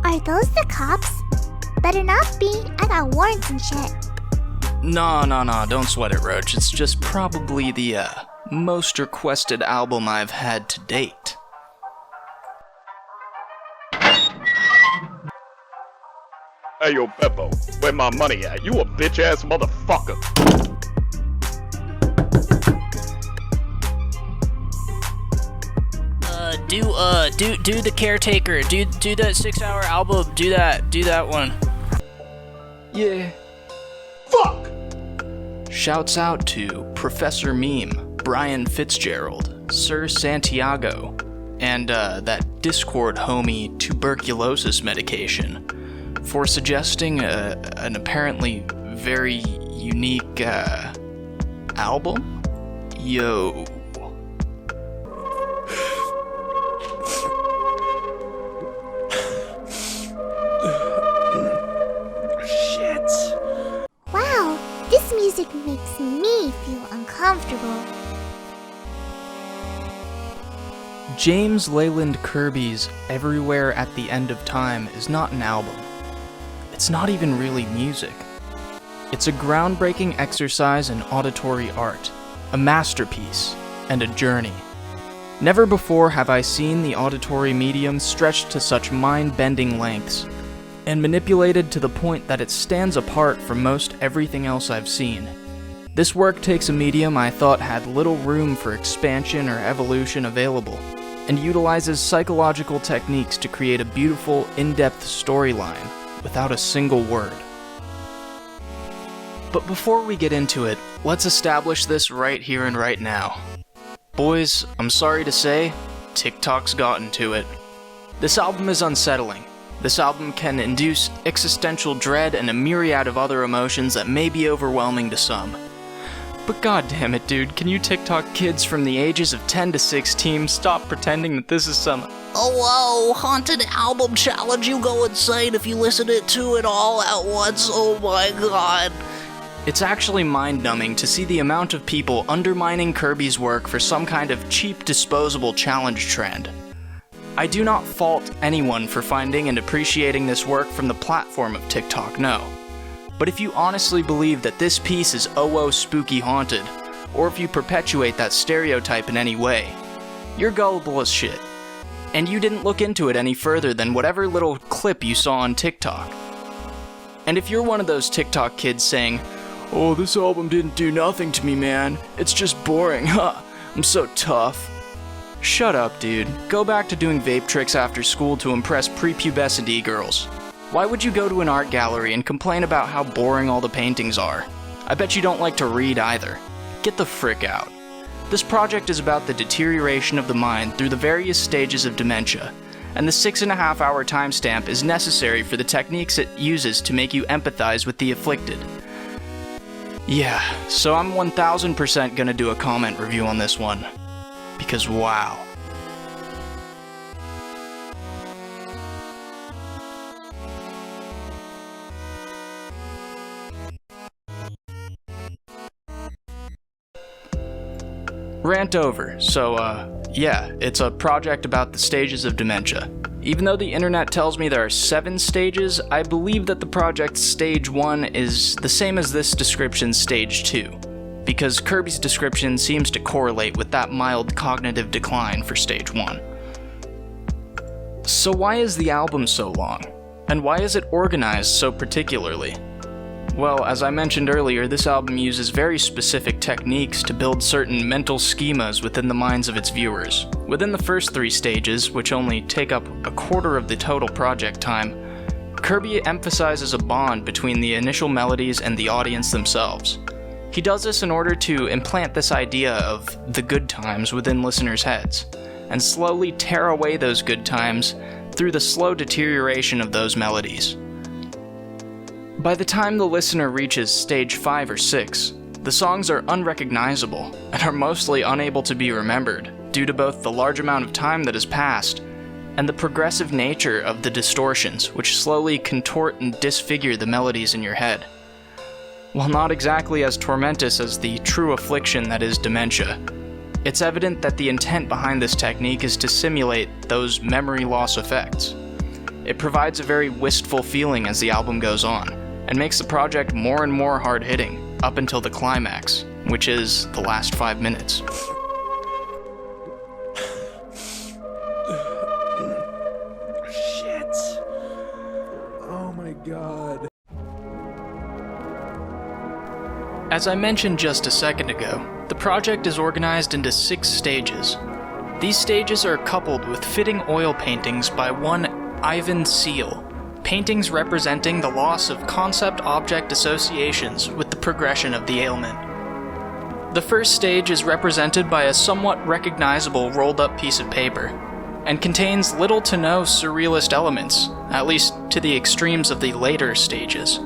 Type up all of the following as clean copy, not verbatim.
Are those the cops? Better not be. I got warrants and shit. No, don't sweat it, Roach. It's just probably the, most requested album I've had to date. Hey, yo, Beppo, where my money at? You a bitch-ass motherfucker. Do the Caretaker. Do that 6-hour album. Do that one. Yeah. Fuck! Shouts out to Professor Meme, Brian Fitzgerald, Sir Santiago, and that Discord homie tuberculosis medication for suggesting an apparently very unique album. Yo. Wow, this music makes me feel uncomfortable. James Leyland Kirby's Everywhere at the End of Time is not an album. It's not even really music. It's a groundbreaking exercise in auditory art, a masterpiece, and a journey. Never before have I seen the auditory medium stretched to such mind-bending lengths, and manipulated to the point that it stands apart from most everything else I've seen. This work takes a medium I thought had little room for expansion or evolution available, and utilizes psychological techniques to create a beautiful, in-depth storyline without a single word. But before we get into it, let's establish this right here and right now. Boys, I'm sorry to say, TikTok's gotten to it. This album is unsettling. This album can induce existential dread and a myriad of other emotions that may be overwhelming to some. But goddamn it, dude, can you TikTok kids from the ages of 10 to 16 stop pretending that this is some whoa, haunted album challenge? You go insane if you listen to it all at once. Oh my god. It's actually mind-numbing to see the amount of people undermining Kirby's work for some kind of cheap, disposable challenge trend. I do not fault anyone for finding and appreciating this work from the platform of TikTok, no. But if you honestly believe that this piece is owwowoo spooky haunted, or if you perpetuate that stereotype in any way, you're gullible as shit. And you didn't look into it any further than whatever little clip you saw on TikTok. And if you're one of those TikTok kids saying, "Oh, this album didn't do nothing to me, man. It's just boring. I'm so tough." Shut up, dude. Go back to doing vape tricks after school to impress prepubescent e-girls. Why would you go to an art gallery and complain about how boring all the paintings are? I bet you don't like to read either. Get the frick out. This project is about the deterioration of the mind through the various stages of dementia, and the 6.5-hour timestamp is necessary for the techniques it uses to make you empathize with the afflicted. Yeah, so I'm 1000% gonna do a comment review on this one. Because wow. Rant over. So, yeah, it's a project about the stages of dementia. Even though the internet tells me there are 7 stages, I believe that the project's stage 1 is the same as this description's stage 2, because Kirby's description seems to correlate with that mild cognitive decline for stage 1. So why is the album so long? And why is it organized so particularly? Well, as I mentioned earlier, this album uses very specific techniques to build certain mental schemas within the minds of its viewers. Within the first 3 stages, which only take up a quarter of the total project time, Kirby emphasizes a bond between the initial melodies and the audience themselves. He does this in order to implant this idea of the good times within listeners' heads, and slowly tear away those good times through the slow deterioration of those melodies. By the time the listener reaches stage 5 or 6, the songs are unrecognizable and are mostly unable to be remembered due to both the large amount of time that has passed and the progressive nature of the distortions, which slowly contort and disfigure the melodies in your head. While not exactly as tormentous as the true affliction that is dementia, it's evident that the intent behind this technique is to simulate those memory loss effects. It provides a very wistful feeling as the album goes on, and makes the project more and more hard-hitting, up until the climax, which is the last 5 minutes. God. As I mentioned just a second ago, the project is organized into 6 stages. These stages are coupled with fitting oil paintings by one Ivan Seal, paintings representing the loss of concept-object associations with the progression of the ailment. The first stage is represented by a somewhat recognizable rolled-up piece of paper, and contains little to no surrealist elements, at least to the extremes of the later stages.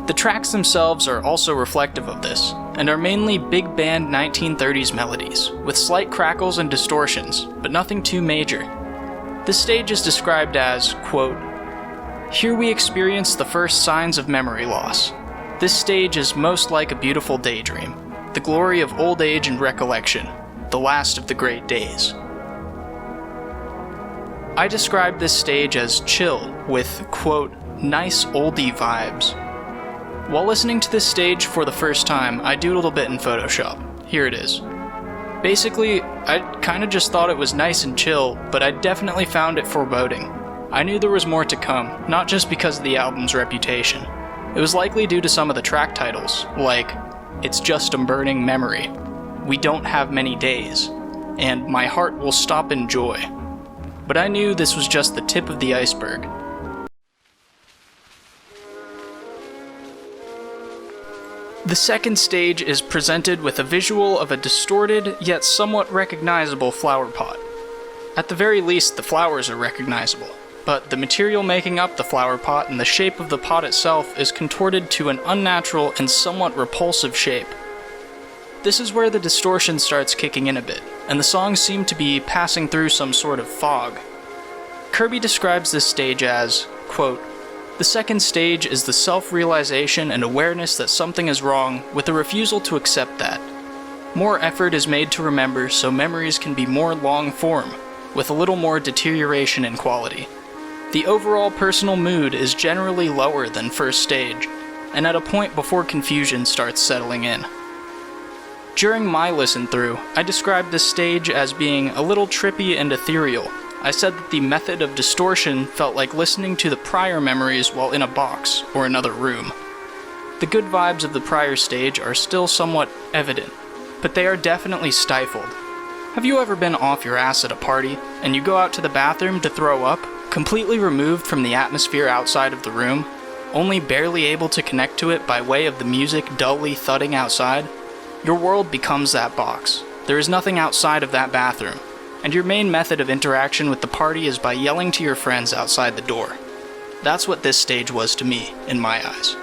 The tracks themselves are also reflective of this, and are mainly big band 1930s melodies, with slight crackles and distortions, but nothing too major. This stage is described as, quote, "Here we experience the first signs of memory loss. This stage is most like a beautiful daydream, the glory of old age and recollection, the last of the great days." I described this stage as chill, with, quote, "nice oldie vibes." While listening to this stage for the first time, I doodled a bit in Photoshop. Here it is. Basically, I kinda just thought it was nice and chill, but I definitely found it foreboding. I knew there was more to come, not just because of the album's reputation. It was likely due to some of the track titles, like, "It's Just a Burning Memory," "We Don't Have Many Days," and "My Heart Will Stop in Joy." But I knew this was just the tip of the iceberg. The second stage is presented with a visual of a distorted, yet somewhat recognizable flower pot. At the very least, the flowers are recognizable, but the material making up the flower pot and the shape of the pot itself is contorted to an unnatural and somewhat repulsive shape. This is where the distortion starts kicking in a bit, and the songs seem to be passing through some sort of fog. Kirby describes this stage as, quote, "The second stage is the self-realization and awareness that something is wrong, with a refusal to accept that. More effort is made to remember so memories can be more long-form, with a little more deterioration in quality. The overall personal mood is generally lower than first stage, and at a point before confusion starts settling in." During my listen through, I described this stage as being a little trippy and ethereal. I said that the method of distortion felt like listening to the prior memories while in a box or another room. The good vibes of the prior stage are still somewhat evident, but they are definitely stifled. Have you ever been off your ass at a party, and you go out to the bathroom to throw up, completely removed from the atmosphere outside of the room, only barely able to connect to it by way of the music dully thudding outside? Your world becomes that box. There is nothing outside of that bathroom, and your main method of interaction with the party is by yelling to your friends outside the door. That's what this stage was to me, in my eyes.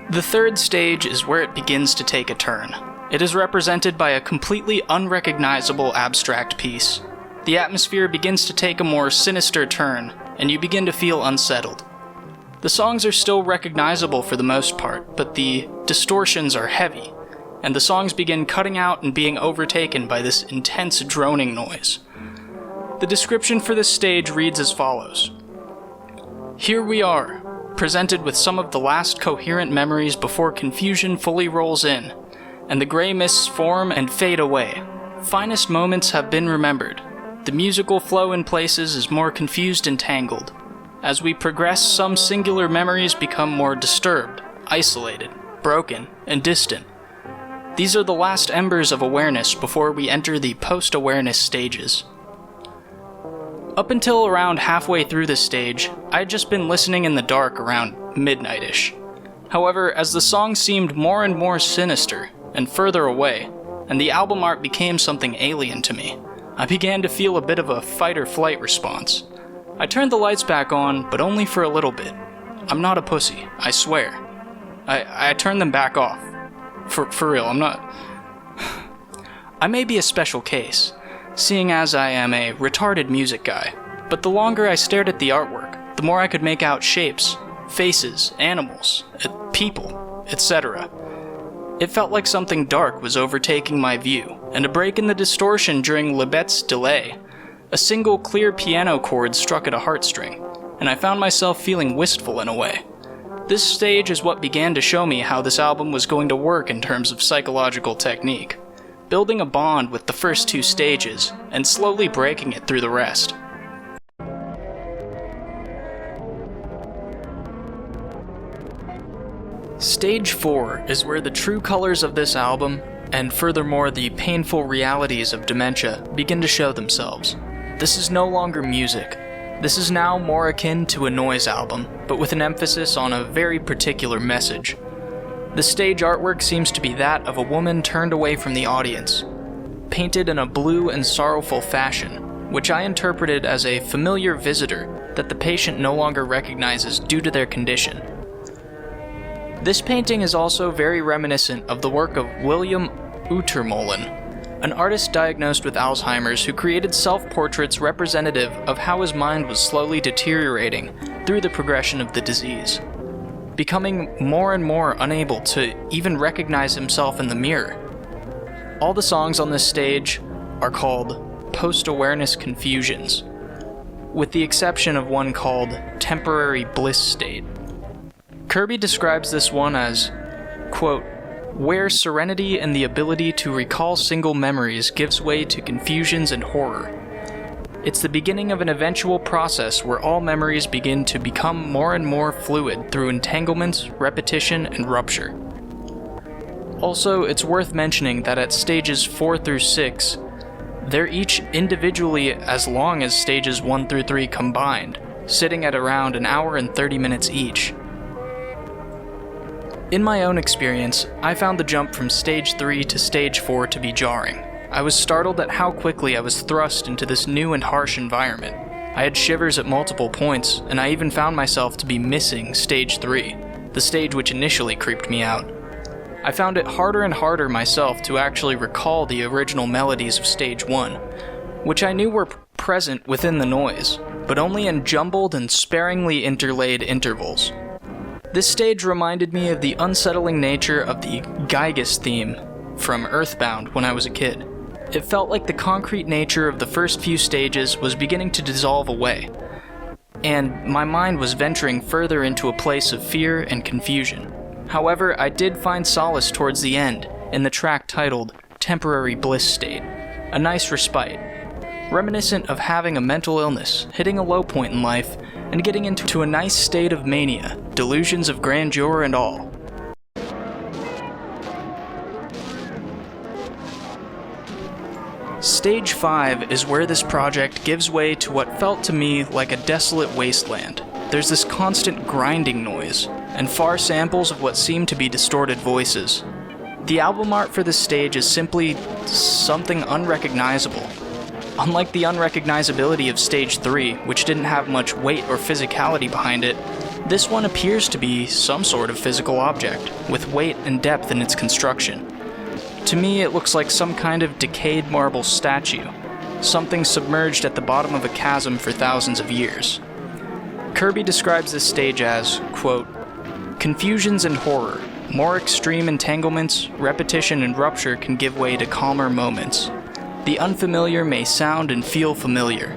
The third stage is where it begins to take a turn. It is represented by a completely unrecognizable abstract piece. The atmosphere begins to take a more sinister turn, and you begin to feel unsettled. The songs are still recognizable for the most part, but the distortions are heavy, and the songs begin cutting out and being overtaken by this intense droning noise. The description for this stage reads as follows. "Here we are, presented with some of the last coherent memories before confusion fully rolls in, and the gray mists form and fade away. Finest moments have been remembered. The musical flow in places is more confused and tangled. As we progress, some singular memories become more disturbed, isolated, broken, and distant. These are the last embers of awareness before we enter the post-awareness stages." Up until around halfway through this stage, I had just been listening in the dark around midnight-ish. However, as the song seemed more and more sinister and further away, and the album art became something alien to me, I began to feel a bit of a fight-or-flight response. I turned the lights back on, but only for a little bit. I'm not a pussy, I swear. I turned them back off. For real, I'm not... I may be a special case, seeing as I am a retarded music guy, but the longer I stared at the artwork, the more I could make out shapes, faces, animals, people, etc. It felt like something dark was overtaking my view, and a break in the distortion during Libet's delay. A single clear piano chord struck at a heartstring, and I found myself feeling wistful in a way. This stage is what began to show me how this album was going to work in terms of psychological technique, building a bond with the first two stages, and slowly breaking it through the rest. Stage 4 is where the true colors of this album, and furthermore the painful realities of dementia, begin to show themselves. This is no longer music. This is now more akin to a noise album, but with an emphasis on a very particular message. The stage artwork seems to be that of a woman turned away from the audience, painted in a blue and sorrowful fashion, which I interpreted as a familiar visitor that the patient no longer recognizes due to their condition. This painting is also very reminiscent of the work of William UTERMOHLEN, an artist diagnosed with Alzheimer's who created self-portraits representative of how his mind was slowly deteriorating through the progression of the disease, becoming more and more unable to even recognize himself in the mirror. All the songs on this stage are called post-awareness confusions, with the exception of one called temporary bliss state. Kirby describes this one as, quote, where serenity and the ability to recall single memories gives way to confusions and horror. It's the beginning of an eventual process where all memories begin to become more and more fluid through entanglements, repetition, and rupture. Also, it's worth mentioning that at stages 4 through 6, they're each individually as long as stages 1 through 3 combined, sitting at around an hour and 30 minutes each. In my own experience, I found the jump from stage 3 to stage 4 to be jarring. I was startled at how quickly I was thrust into this new and harsh environment. I had shivers at multiple points, and I even found myself to be missing stage 3, the stage which initially creeped me out. I found it harder and harder myself to actually recall the original melodies of stage 1, which I knew were present within the noise, but only in jumbled and sparingly interlaid intervals. This stage reminded me of the unsettling nature of the Geiges theme from Earthbound when I was a kid. It felt like the concrete nature of the first few stages was beginning to dissolve away, and my mind was venturing further into a place of fear and confusion. However, I did find solace towards the end in the track titled Temporary Bliss State, a nice respite, reminiscent of having a mental illness, hitting a low point in life, and getting into a nice state of mania, delusions of grandeur and all. Stage 5 is where this project gives way to what felt to me like a desolate wasteland. There's this constant grinding noise, and far samples of what seem to be distorted voices. The album art for this stage is simply something unrecognizable. Unlike the unrecognizability of stage 3, which didn't have much weight or physicality behind it, this one appears to be some sort of physical object, with weight and depth in its construction. To me, it looks like some kind of decayed marble statue, something submerged at the bottom of a chasm for thousands of years. Kirby describes this stage as, quote, confusions and horror, more extreme entanglements, repetition and rupture can give way to calmer moments. The unfamiliar may sound and feel familiar.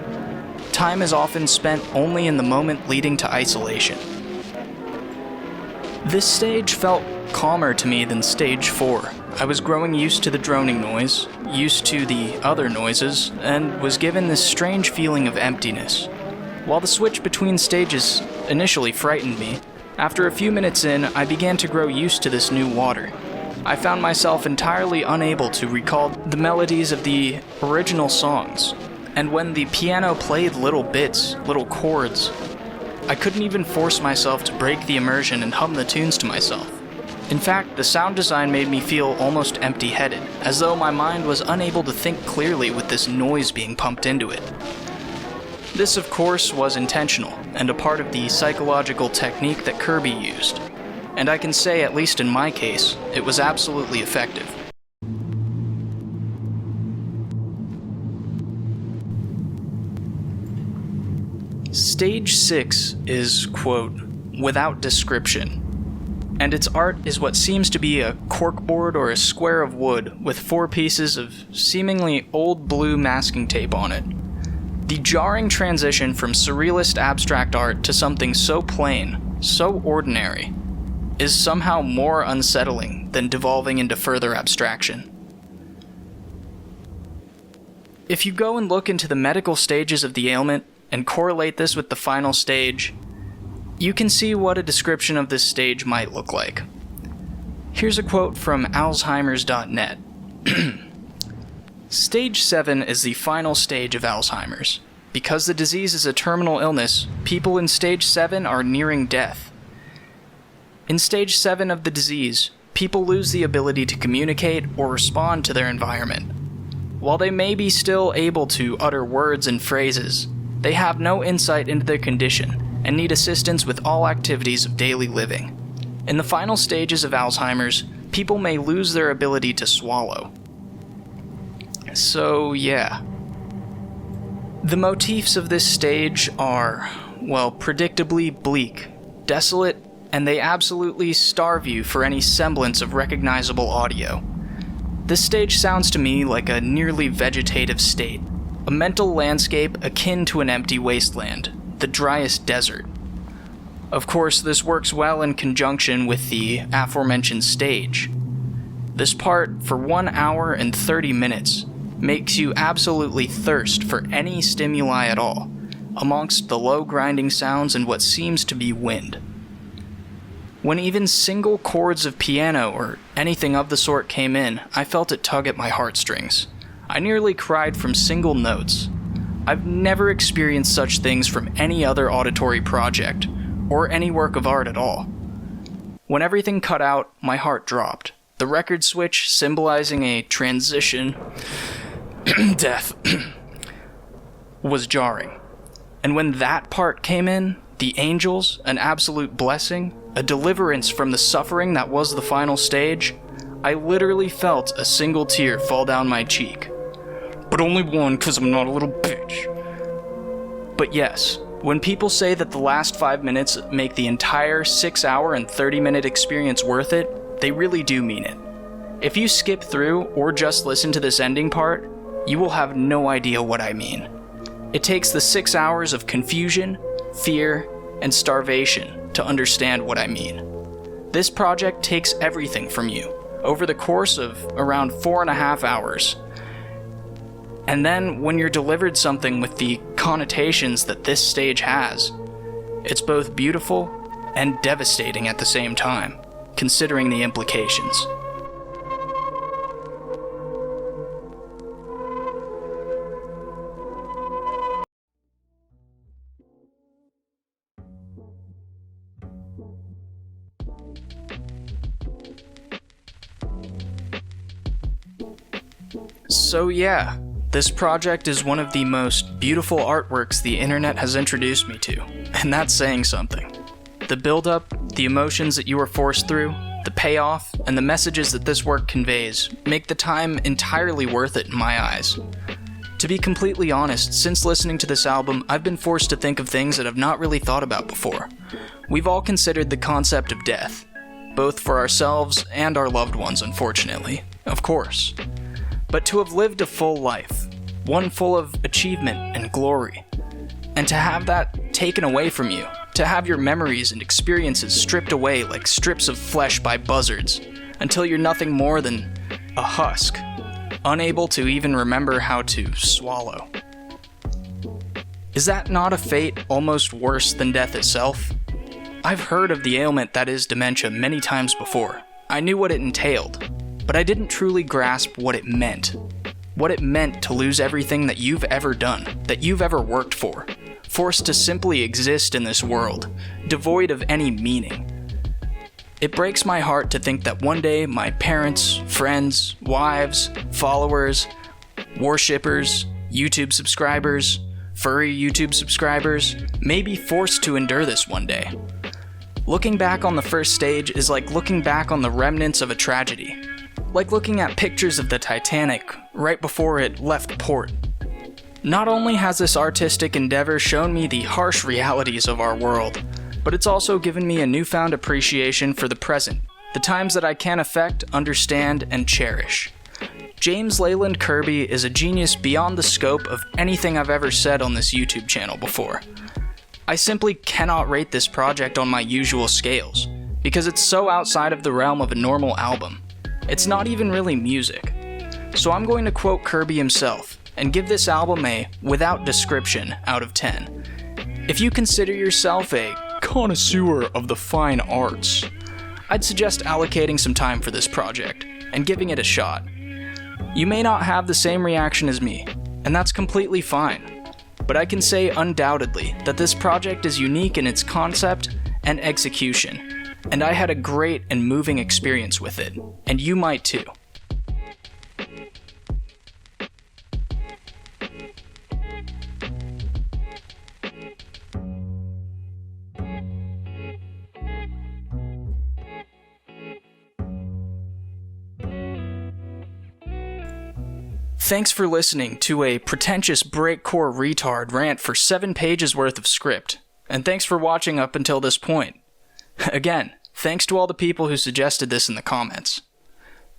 Time is often spent only in the moment leading to isolation. This stage felt calmer to me than stage 4. I was growing used to the droning noise, used to the other noises, and was given this strange feeling of emptiness. While the switch between stages initially frightened me, after a few minutes in, I began to grow used to this new water. I found myself entirely unable to recall the melodies of the original songs, and when the piano played little bits, little chords, I couldn't even force myself to break the immersion and hum the tunes to myself. In fact, the sound design made me feel almost empty-headed, as though my mind was unable to think clearly with this noise being pumped into it. This, of course, was intentional, and a part of the psychological technique that Kirby used. And I can say, at least in my case, it was absolutely effective. Stage 6 is, quote, without description. And its art is what seems to be a corkboard or a square of wood with 4 pieces of seemingly old blue masking tape on it. The jarring transition from surrealist abstract art to something so plain, so ordinary, is somehow more unsettling than devolving into further abstraction. If you go and look into the medical stages of the ailment and correlate this with the final stage, you can see what a description of this stage might look like. Here's a quote from Alzheimer's.net. Stage 7 is the final stage of Alzheimer's. Because the disease is a terminal illness, people in stage 7 are nearing death. In stage 7 of the disease, people lose the ability to communicate or respond to their environment. While they may be still able to utter words and phrases, they have no insight into their condition and need assistance with all activities of daily living. In the final stages of Alzheimer's, people may lose their ability to swallow. So, yeah. The motifs of this stage are, well, predictably bleak, desolate, and they absolutely starve you for any semblance of recognizable audio. This stage sounds to me like a nearly vegetative state, a mental landscape akin to an empty wasteland, the driest desert. Of course, this works well in conjunction with the aforementioned stage. This part, for 1 hour and 30 minutes, makes you absolutely thirst for any stimuli at all, amongst the low grinding sounds and what seems to be wind. When even single chords of piano or anything of the sort came in, I felt it tug at my heartstrings. I nearly cried from single notes. I've never experienced such things from any other auditory project, or any work of art at all. When everything cut out, my heart dropped. The record switch, symbolizing a transition, death, was jarring. And when that part came in, the angels, an absolute blessing, a deliverance from the suffering that was the final stage, I literally felt a single tear fall down my cheek. But only one, 'cause I'm not a little bitch. But yes, when people say that the last 5 minutes make the entire 6 hour and 30-minute experience worth it, they really do mean it. If you skip through or just listen to this ending part, you will have no idea what I mean. It takes the 6 hours of confusion, fear, and starvation to understand what I mean. This project takes everything from you over the course of around 4.5 hours. And then when you're delivered something with the connotations that this stage has, it's both beautiful and devastating at the same time, considering the implications. So yeah, this project is one of the most beautiful artworks the internet has introduced me to, and that's saying something. The build-up, the emotions that you are forced through, the payoff, and the messages that this work conveys make the time entirely worth it in my eyes. To be completely honest, since listening to this album, I've been forced to think of things that I've not really thought about before. We've all considered the concept of death, both for ourselves and our loved ones, unfortunately, of course. But to have lived a full life, one full of achievement and glory, and to have that taken away from you, to have your memories and experiences stripped away like strips of flesh by buzzards, until you're nothing more than a husk, unable to even remember how to swallow. Is that not a fate almost worse than death itself? I've heard of the ailment that is dementia many times before. I knew what it entailed, but I didn't truly grasp what it meant. What it meant to lose everything that you've ever done, that you've ever worked for, forced to simply exist in this world, devoid of any meaning. It breaks my heart to think that one day my parents, friends, wives, followers, worshippers, YouTube subscribers, furry YouTube subscribers may be forced to endure this one day. Looking back on the first stage is like looking back on the remnants of a tragedy. Like looking at pictures of the Titanic right before it left port. Not only has this artistic endeavor shown me the harsh realities of our world, but it's also given me a newfound appreciation for the present, the times that I can affect, understand, and cherish. James Leyland Kirby is a genius beyond the scope of anything I've ever said on this YouTube channel before. I simply cannot rate this project on my usual scales, because it's so outside of the realm of a normal album. It's not even really music. So I'm going to quote Kirby himself, and give this album a without description out of 10. If you consider yourself a connoisseur of the fine arts, I'd suggest allocating some time for this project, and giving it a shot. You may not have the same reaction as me, and that's completely fine, but I can say undoubtedly that this project is unique in its concept and execution, and I had a great and moving experience with it, and you might too. Thanks for listening to a pretentious breakcore retard rant for 7 pages worth of script, and thanks for watching up until this point. Again, thanks to all the people who suggested this in the comments.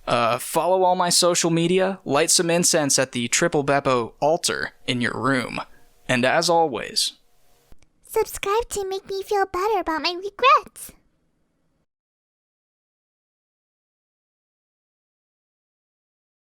Follow all my social media, light some incense at the Triple Beppo altar in your room, and as always, Subscribe to make me feel better about my regrets.